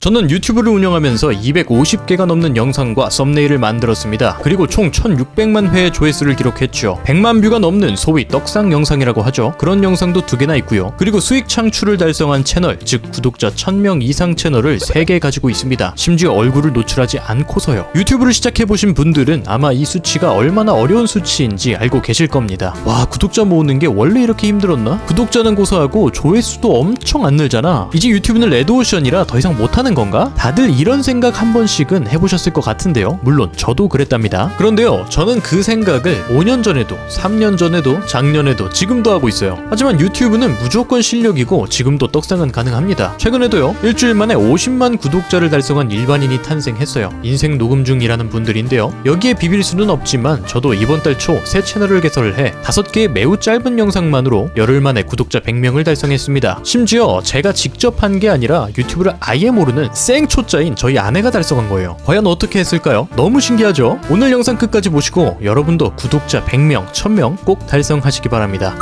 저는 유튜브를 운영하면서 250개가 넘는 영상과 썸네일을 만들었습니다. 그리고 총 1600만 회의 조회수를 기록했죠. 100만 뷰가 넘는 소위 떡상 영상이라고 하죠. 그런 영상도 2개나 있고요. 그리고 수익 창출을 달성한 채널, 즉 구독자 1000명 이상 채널을 3개 가지고 있습니다. 심지어 얼굴을 노출하지 않고서요. 유튜브를 시작해보신 분들은 아마 이 수치가 얼마나 어려운 수치인지 알고 계실 겁니다. 와, 구독자 모으는 게 원래 이렇게 힘들었나? 구독자는 고사하고 조회수도 엄청 안 늘잖아. 이제 유튜브는 레드오션이라 더 이상 못하는 건가? 다들 이런 생각 한 번씩은 해보셨을 것 같은데요. 물론 저도 그랬답니다. 그런데요, 저는 그 생각을 5년 전에도, 3년 전에도, 작년에도, 지금도 하고 있어요. 하지만 유튜브는 무조건 실력이고 지금도 떡상은 가능합니다. 최근에도요, 일주일 만에 50만 구독자를 달성한 일반인이 탄생했어요. 인생 녹음 중이라는 분들인데요. 여기에 비빌 수는 없지만 저도 이번 달 초 새 채널을 개설을 해 5개의 매우 짧은 영상만으로 열흘 만에 구독자 100명을 달성했습니다. 심지어 제가 직접 한 게 아니라 유튜브를 아예 모르는 생초짜인 저희 아내가 달성한 거예요. 과연 어떻게 했을까요? 너무 신기하죠? 오늘 영상 끝까지 보시고 여러분도 구독자 100명, 1000명 꼭 달성하시기 바랍니다.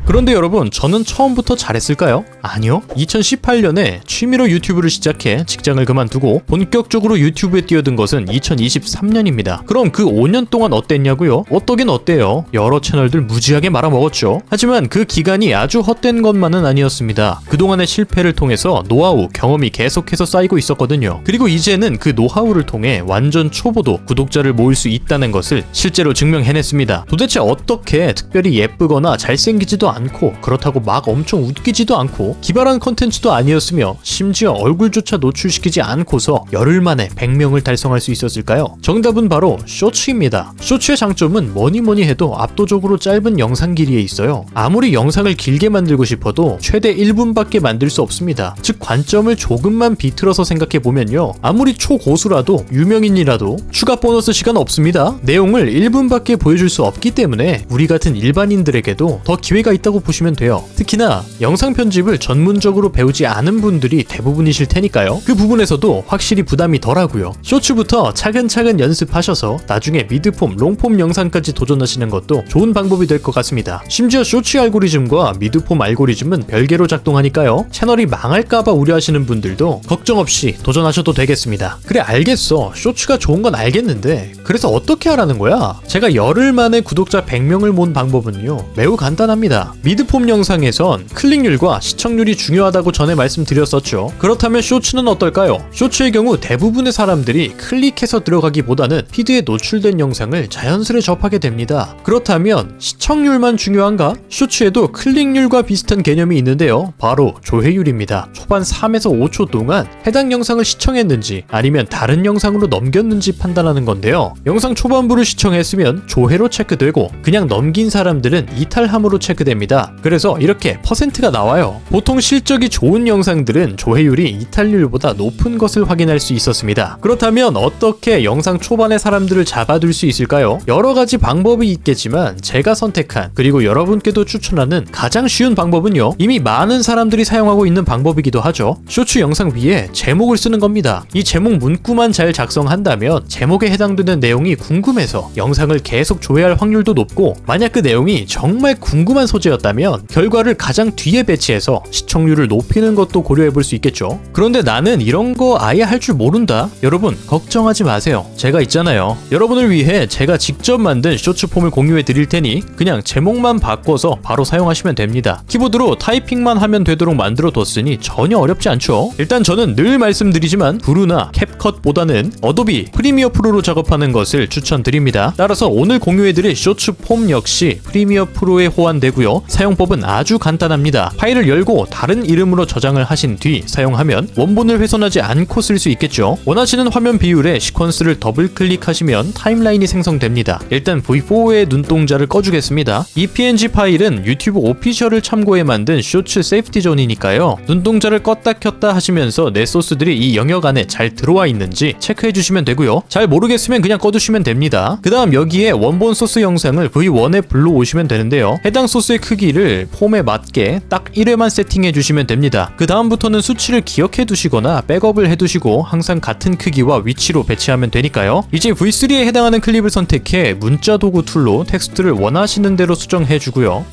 그런데 여러분, 저는 처음부터 잘했을까요? 아니요. 2018년에 취미로 유튜브를 시작해 직장을 그만두고 본격적으로 유튜브에 뛰어든 것은 2023년입니다. 그럼 그 5년 동안 어땠냐고요? 어떠긴 어때요. 여러 채널들 무지하게 말아먹었죠. 하지만 그 기간이 아주 헛된 것만은 아니었습니다. 그동안의 실패를 통해서 노하우, 경험이 계속해서 쌓이고 있었거든요. 그리고 이제는 그 노하우를 통해 완전 초보도 구독자를 모을 수 있다는 것을 실제로 증명해냈습니다. 도대체 어떻게 특별히 예쁘거나 잘생기지도 않고 그렇다고 막 엄청 웃기지도 않고 기발한 컨텐츠도 아니었으며 심지어 얼굴조차 노출시키지 않고서 열흘 만에 100명을 달성할 수 있었을까요? 정답은 바로 쇼츠입니다. 쇼츠의 장점은 뭐니 해도 압도적으로 짧은 영상 길이에 있어요. 아무리 영상을 길게 만들고 싶어도 최대 1분밖에 만들 수 없습니다. 즉 관점을 조금만 비틀어서 생각해보면요, 아무리 초고수라도 유명인이라도 추가 보너스 시간 없습니다. 내용을 1분밖에 보여줄 수 없기 때문에 우리 같은 일반인들에게도 더 기회가 있다고 보시면 돼요. 특히나 영상 편집을 전문적으로 배우지 않은 분들이 대부분이실 테니까요. 그 부분에서도 확실히 부담이 덜하고요. 쇼츠부터 차근차근 연습하셔서 나중에 미드폼, 롱폼 영상까지 도전하시는 것도 좋은 방법이 될 것 같습니다. 심지어 쇼츠 알고리즘과 미드폼 알고리즘은 별개로 작동하니까요. 채널이 망할까봐 우려하시는 분들도 걱정 없이 도전하셔도 되겠습니다. 그래, 알겠어. 쇼츠가 좋은 건 알겠는데 그래서 어떻게 하라는 거야? 제가 열흘 만에 구독자 100명을 모은 방법은요, 매우 간단합니다. 미드폼 영상에선 클릭률과 시청률이 중요하다고 전에 말씀드렸었죠. 그렇다면 쇼츠는 어떨까요? 쇼츠의 경우 대부분의 사람들이 클릭해서 들어가기보다는 피드에 노출된 영상을 자연스레 접하게 됩니다. 그렇다면 시청률만 중요한가? 쇼츠에도 클릭률과 비슷한 개념이 있는데요. 바로 조회율입니다. 초반 3에서 5초 동안 해당 영상을 시청했는지 아니면 다른 영상으로 넘겼는지 판단하는 건데요. 영상 초반부를 시청했으면 조회로 체크되고 그냥 넘긴 사람들은 이탈함으로 체크됩니다. 그래서 이렇게 퍼센트가 나와요. 보통 실적이 좋은 영상들은 조회율이 이탈률보다 높은 것을 확인할 수 있었습니다. 그렇다면 어떻게 영상 초반의 사람들을 잡아둘 수 있을까요? 여러 가지 방법이 있겠지만 제가 선택한, 그리고 여러분께도 추천하는 가장 쉬운 방법은요, 이미 많은 사람들이 사용하고 있는 방법이기도 하죠. 쇼츠 영상 위에 제목을 쓰는 겁니다. 이 제목 문구만 잘 작성한다면 제목에 해당되는 내용이 궁금해서 영상을 계속 조회할 확률도 높고, 만약 그 내용이 정말 궁금한 소재였다면 결과를 가장 뒤에 배치해서 시청률을 높이는 것도 고려해볼 수 있겠죠. 그런데 나는 이런 거 아예 할 줄 모른다. 여러분, 걱정하지 마세요. 제가 있잖아요. 여러분을 위해 제가 직접 만든 쇼츠 폼을 공유해 드릴 테니 그냥 제목만 바꿔서 바로 사용하시면 됩니다. 키보드로 타이핑만 하면 되도록 만들어 뒀으니 전혀 어렵지 않죠. 일단 저는 늘 말씀드리지만 브루나 캡컷보다는 어도비 프리미어 프로로 작업하는 것을 추천드립니다. 따라서 오늘 공유해 드릴 쇼츠 폼 역시 프리미어 프로에 호환되고요. 사용법은 아주 간단합니다. 파일을 열고 다른 이름으로 저장을 하신 뒤 사용하면 원본을 훼손하지 않고 쓸 수 있겠죠. 원하시는 화면 비율에 시퀀스를 더블 클릭하시면 타임라인이 생성됩니다. 일단 V4의 눈동자를 꺼주겠습니다. 이 PNG 파일은 유튜브 오피셜을 참고해 만든 쇼츠 세이프티 존이니까요. 눈동자를 껐다 켰다 하시면서 내 소스들이 이 영역 안에 잘 들어와 있는지 체크해 주시면 되고요. 잘 모르겠으면 그냥 꺼두시면 됩니다. 그 다음 여기에 원본 소스 영상을 V1에 불러오시면 되는데요. 해당 소스의 크기를 폼에 맞게 딱 1회만 세팅해 주시면 됩니다. 그 다음부터는 수치를 기억해 두시거나 백업을 해 두시고 항상 같은 크기와 위치로 배치하면 되니까요. 이제 V3에 해당하는 클립을 선택해 문자 도구 툴로 텍스트를 원하시는 대로 수정해 주고요.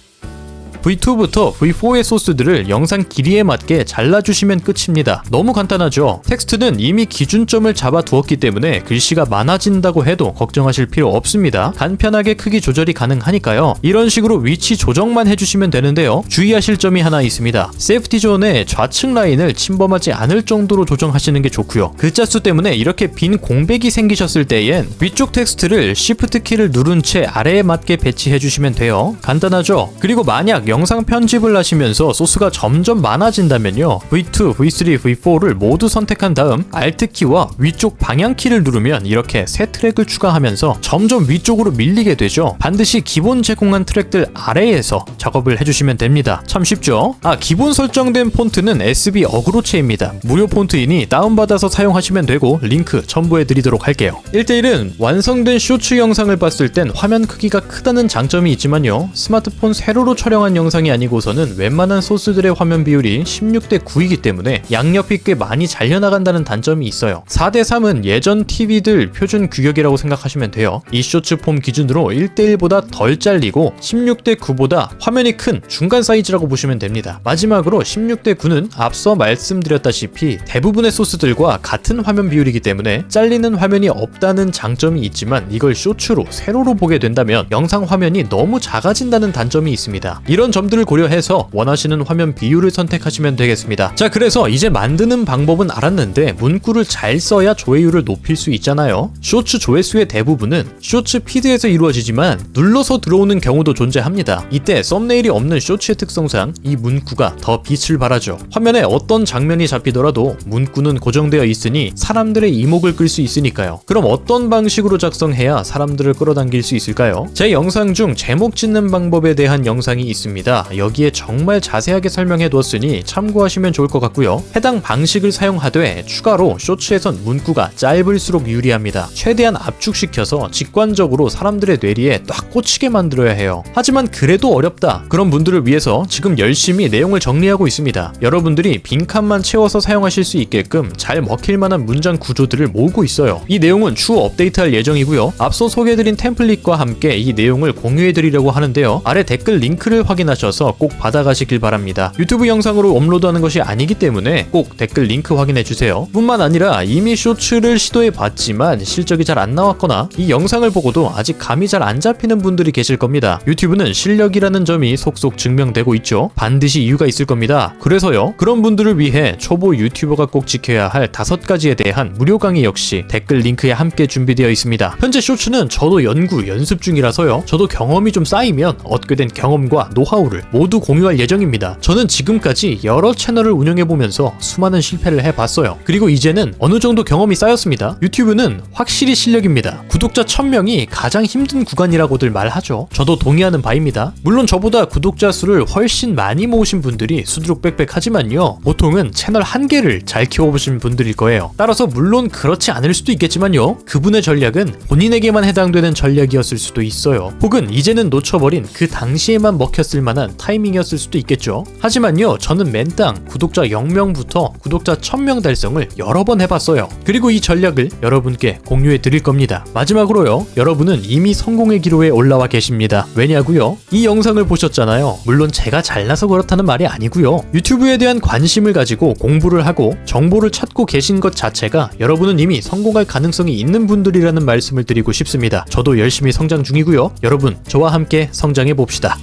V2부터 V4의 소스들을 영상 길이에 맞게 잘라주시면 끝입니다. 너무 간단하죠? 텍스트는 이미 기준점을 잡아두었기 때문에 글씨가 많아진다고 해도 걱정하실 필요 없습니다. 간편하게 크기 조절이 가능하니까요. 이런 식으로 위치 조정만 해주시면 되는데요. 주의하실 점이 하나 있습니다. 세이프티 존의 좌측 라인을 침범하지 않을 정도로 조정하시는 게 좋고요. 글자 수 때문에 이렇게 빈 공백이 생기셨을 때엔 위쪽 텍스트를 Shift 키를 누른 채 아래에 맞게 배치해 주시면 돼요. 간단하죠? 그리고 만약 영상 편집을 하시면서 소스가 점점 많아진다면요. V2, V3, V4를 모두 선택한 다음 Alt 키와 위쪽 방향 키를 누르면 이렇게 새 트랙을 추가하면서 점점 위쪽으로 밀리게 되죠. 반드시 기본 제공한 트랙들 아래에서 작업을 해주시면 됩니다. 참 쉽죠? 기본 설정된 폰트는 SB 어그로체입니다. 무료 폰트이니 다운받아서 사용하시면 되고 링크 첨부해 드리도록 할게요. 1대1은 완성된 쇼츠 영상을 봤을 땐 화면 크기가 크다는 장점이 있지만요. 스마트폰 세로로 촬영한 영상이 아니고서는 웬만한 소스들의 화면 비율이 16:9이기 때문에 양옆이 꽤 많이 잘려나간다는 단점이 있어요. 4:3은 예전 TV들 표준 규격이라고 생각하시면 돼요. 이 쇼츠 폼 기준으로 1:1보다 덜 잘리고 16:9보다 화면이 큰 중간 사이즈라고 보시면 됩니다. 마지막으로 16:9는 앞서 말씀드렸다시피 대부분의 소스들과 같은 화면 비율이기 때문에 잘리는 화면이 없다는 장점이 있지만 이걸 쇼츠로 세로로 보게 된다면 영상 화면이 너무 작아진다는 단점이 있습니다. 이런 점들을 고려해서 원하시는 화면 비율을 선택하시면 되겠습니다. 자, 그래서 이제 만드는 방법은 알았는데 문구를 잘 써야 조회율을 높일 수 있잖아요. 쇼츠 조회수의 대부분은 쇼츠 피드에서 이루어지지만 눌러서 들어오는 경우도 존재합니다. 이때 썸네일이 없는 쇼츠의 특성상 이 문구가 더 빛을 발하죠. 화면에 어떤 장면이 잡히더라도 문구는 고정되어 있으니 사람들의 이목을 끌 수 있으니까요. 그럼 어떤 방식으로 작성해야 사람들을 끌어당길 수 있을까요? 제 영상 중 제목 짓는 방법에 대한 영상이 있습니다. 여기에 정말 자세하게 설명해 두었으니 참고하시면 좋을 것 같고요. 해당 방식을 사용하되 추가로 쇼츠에선 문구가 짧을수록 유리합니다. 최대한 압축시켜서 직관적으로 사람들의 뇌리에 딱 꽂히게 만들어야 해요. 하지만 그래도 어렵다. 그런 분들을 위해서 지금 열심히 내용을 정리하고 있습니다. 여러분들이 빈칸만 채워서 사용하실 수 있게끔 잘 먹힐 만한 문장 구조들을 모으고 있어요. 이 내용은 추후 업데이트할 예정이고요. 앞서 소개해드린 템플릿과 함께 이 내용을 공유해드리려고 하는데요. 아래 댓글 링크를 확인하셔서 꼭 받아가시길 바랍니다. 유튜브 영상으로 업로드하는 것이 아니기 때문에 꼭 댓글 링크 확인해주세요. 뿐만 아니라 이미 쇼츠를 시도해봤지만 실적이 잘 안 나왔거나 이 영상을 보고도 아직 감이 잘 안 잡히는 분들이 계실 겁니다. 유튜브는 실력이라는 점이 속속 증명되고 있죠. 반드시 이유가 있을 겁니다. 그래서요, 그런 분들을 위해 초보 유튜버가 꼭 지켜야 할 5가지에 대한 무료 강의 역시 댓글 링크에 함께 준비되어 있습니다. 현재 쇼츠는 저도 연습 중이라서요. 저도 경험이 좀 쌓이면 얻게 된 경험과 노하우를 모두 공유할 예정입니다. 저는 지금까지 여러 채널을 운영해보면서 수많은 실패를 해봤어요. 그리고 이제는 어느 정도 경험이 쌓였습니다. 유튜브는 확실히 실력입니다. 구독자 1000명이 가장 힘든 구간이라고들 말하죠. 저도 동의하는 바입니다. 물론 저보다 구독자 수를 훨씬 많이 모으신 분들이 수두룩빽빽하지만요. 보통은 채널 한 개를 잘 키워보신 분들일 거예요. 따라서 물론 그렇지 않을 수도 있겠지만요. 그분의 전략은 본인에게만 해당되는 전략이었을 수도 있어요. 혹은 이제는 놓쳐버린 그 당시에만 먹혔을 만한 타이밍이었을 수도 있겠죠. 하지만요, 저는 맨땅 구독자 0명부터 구독자 1000명 달성을 여러 번 해봤어요. 그리고 이 전략을 여러분께 공유해 드릴 겁니다. 마지막으로요, 여러분은 이미 성공의 기로에 올라와 계십니다. 왜냐고요? 이 영상을 보셨잖아요. 물론 제가 잘나서 그렇다는 말이 아니고요. 유튜브에 대한 관심을 가지고 공부를 하고 정보를 찾고 계신 것 자체가 여러분은 이미 성공할 가능성이 있는 분들이라는 말씀을 드리고 싶습니다. 저도 열심히 성장 중이고요. 여러분, 저와 함께 성장해 봅시다.